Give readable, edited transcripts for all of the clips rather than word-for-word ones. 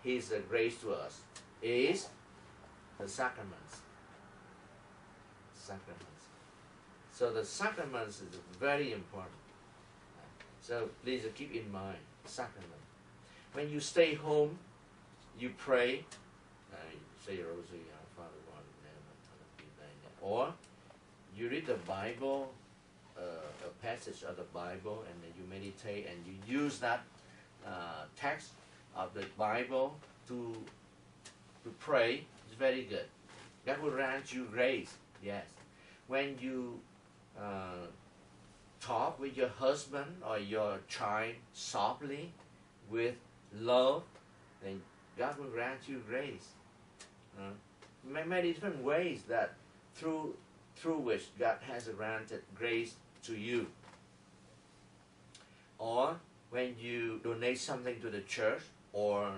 His grace to us is the sacraments. Sacraments. So the sacraments is very important. So please keep in mind, sacrament. When you stay home, you pray, say your rosary, Our Father, who art in heaven, hallowed be thy name. Or you read the Bible, a passage of the Bible, and then you meditate and you use that text of the Bible to pray. It's very good. God will grant you grace. Yes. When you talk with your husband or your child softly, with love, then God will grant you grace. Many different ways that through which God has granted grace to you. Or when you donate something to the church or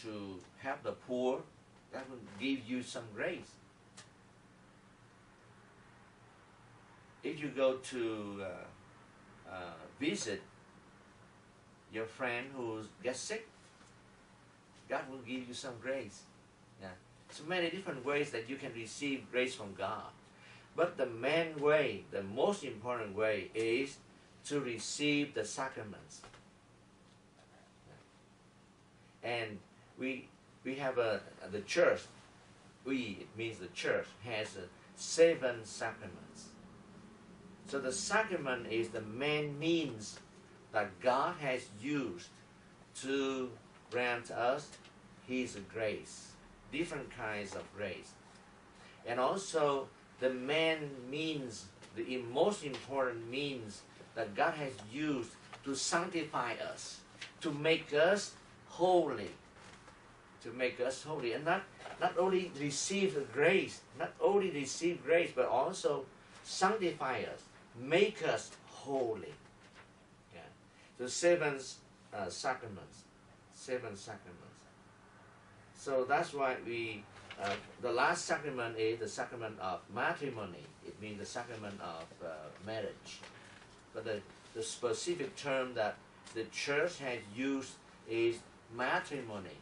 to help the poor, God will give you some grace. If you go to visit your friend who gets sick, God will give you some grace. Yeah. So many different ways that you can receive grace from God. But the main way, the most important way, is to receive the sacraments. And we have the church. It means the church has 7 sacraments. So the sacrament is the main means that God has used to grant us His grace, different kinds of grace. And also the main means, the most important means that God has used to sanctify us, to make us holy, and not only receive grace, but also sanctify us, make us holy. Yeah. The 7 sacraments. So that's why the last sacrament is the sacrament of matrimony. It means the sacrament of marriage. But the specific term that the church has used is matrimony,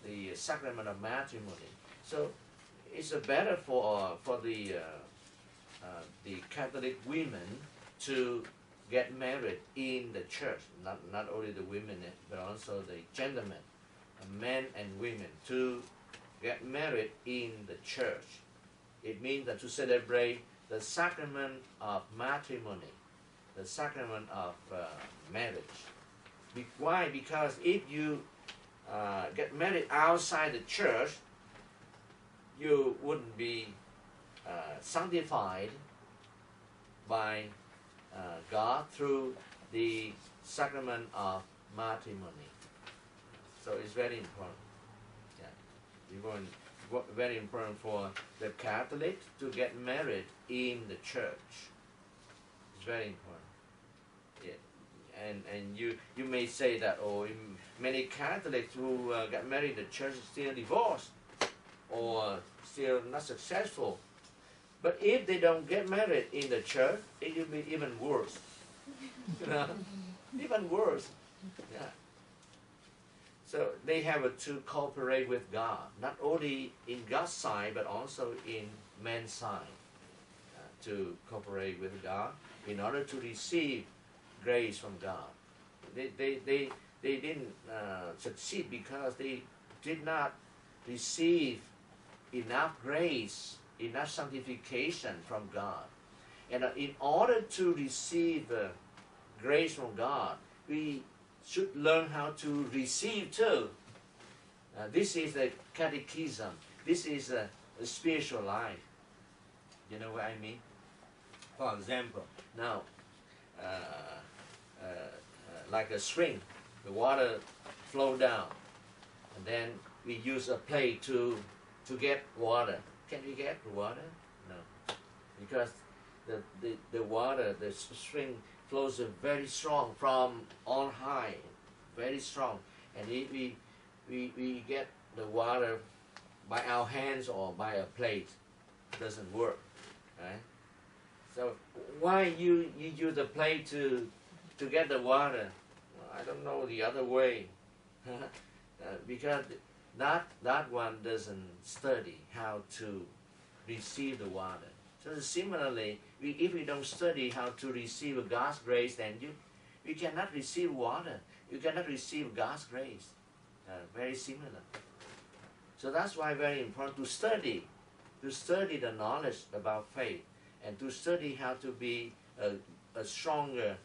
the sacrament of matrimony. So it's better for the Catholic women to get married in the church, not only the women but also the gentlemen, men and women, to get married in the church. It means that to celebrate the sacrament of matrimony, the sacrament of marriage. Why? Because if you get married outside the church, you wouldn't be sanctified by God through the sacrament of matrimony. So it's very important. Yeah. Very important for the Catholics to get married in the church. It's very important. Yeah. And you may say that, many Catholics who got married in the church still divorced or still not successful. But if they don't get married in the church, it will be even worse. Even worse. Yeah. So they have to cooperate with God, not only in God's side, but also in man's side, to cooperate with God in order to receive grace from God. They didn't succeed because they did not receive enough grace, enough sanctification from God. And in order to receive grace from God, we should learn how to receive too. This is the catechism. This is a spiritual life. You know what I mean? For example, now, like a spring, the water flow down, and then we use a plate to get water. Can we get water? No, because the water, the spring flows very strong from on high, very strong, and if we get the water by our hands or by a plate, it doesn't work, right? So why you use the plate to get the water? Well, I don't know the other way. because that one doesn't study how to receive the water. So similarly, if we don't study how to receive God's grace, then you cannot receive water. You cannot receive God's grace. Very similar. So that's why very important to study the knowledge about faith, and to study how to be a stronger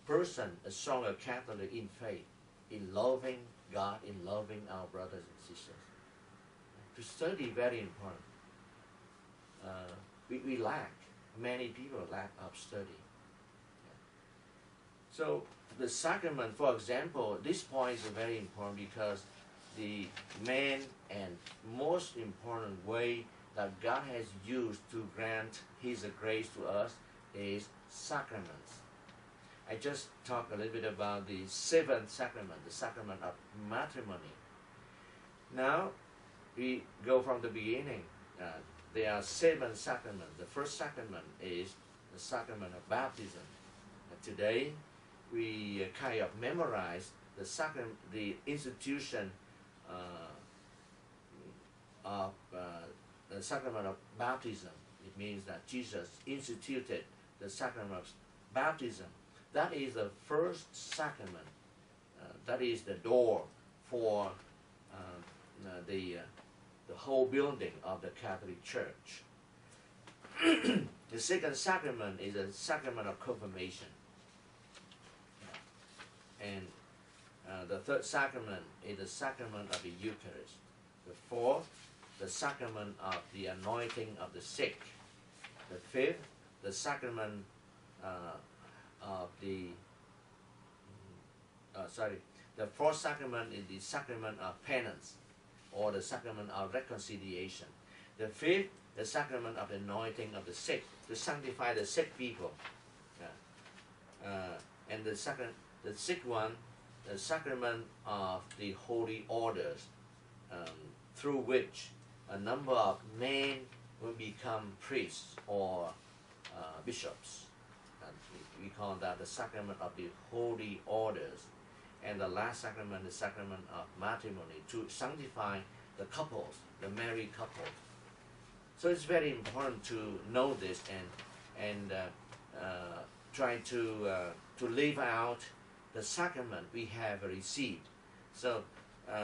person, a stronger Catholic in faith, in loving God, in loving our brothers and sisters. To study very important. We lack, many people lack of study. So the sacrament, for example, this point is very important because the main and most important way that God has used to grant His grace to us is sacraments. I just talked a little bit about the seventh sacrament, the sacrament of matrimony. Now, we go from the beginning. There are 7 sacraments. The first sacrament is the sacrament of baptism. Today, we kind of memorize the institution of the sacrament of baptism. It means that Jesus instituted the sacrament of baptism. That is the first sacrament. That is the door for the whole building of the Catholic Church. The second sacrament is the sacrament of confirmation. And the third sacrament is the sacrament of the Eucharist. The fourth, the sacrament of the anointing of the sick. The fifth, the sacrament of the the fourth sacrament is the sacrament of penance, or the sacrament of reconciliation. The fifth, the sacrament of the anointing of the sick, to sanctify the sick people. And the sixth one, the sacrament of the holy orders, through which a number of men will become priests or bishops. We call that the sacrament of the holy orders. And the last sacrament, the sacrament of matrimony, to sanctify the couples, the married couples. So it's very important to know this and try to live out the sacrament we have received. So,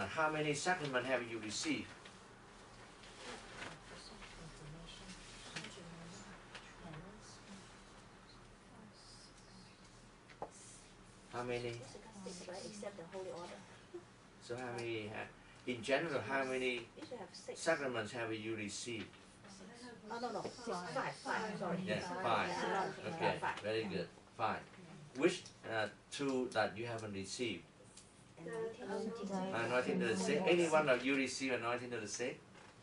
how many sacraments have you received? How many? Except the holy order. So how many? In general, how many sacraments have you received? Oh, no, 5, sorry. Yes, 5. Okay, very good. 5. Which 2 that you haven't received? Anointing to the sick. Any one of you receive anointing to the sick?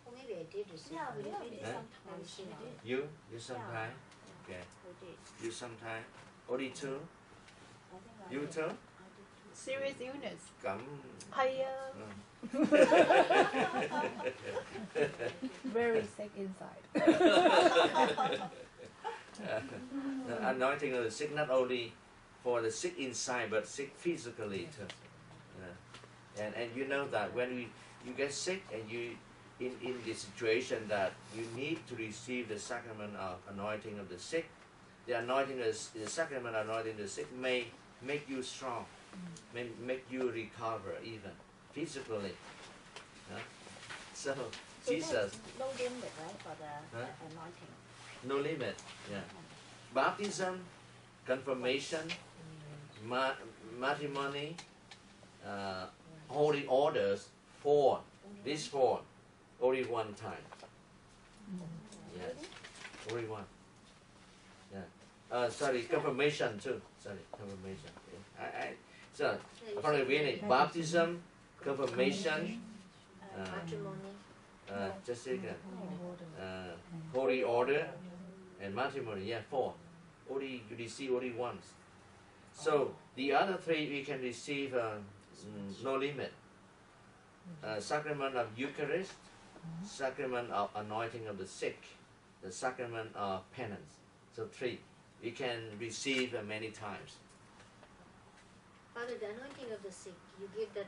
Well, maybe I did receive. Yeah, we did sometimes. You sometime? Okay. You sometime? Only 2? You too? Serious illness. Come. Very sick inside. The anointing of the sick, not only for the sick inside, but sick physically too. And you know that when you get sick and you in the situation that you need to receive the sacrament of anointing of the sick, the sacrament of anointing the sick may make you strong, may make you recover even physically. So Jesus. No limit, right, for the anointing. No limit. Yeah. Baptism, confirmation, matrimony, holy orders. 4. These 4, only one time. Yes. Only one. Yeah. Sorry, confirmation too. Sorry, confirmation. Okay. So, from the beginning, baptism, confirmation, Matrimony. just a second, holy order, and matrimony. Yeah, 4. Only you receive only once. So the other 3 we can receive no limit. Sacrament of Eucharist, sacrament of anointing of the sick, the sacrament of penance. So 3 we can receive many times. Father, the anointing of the sick, you give that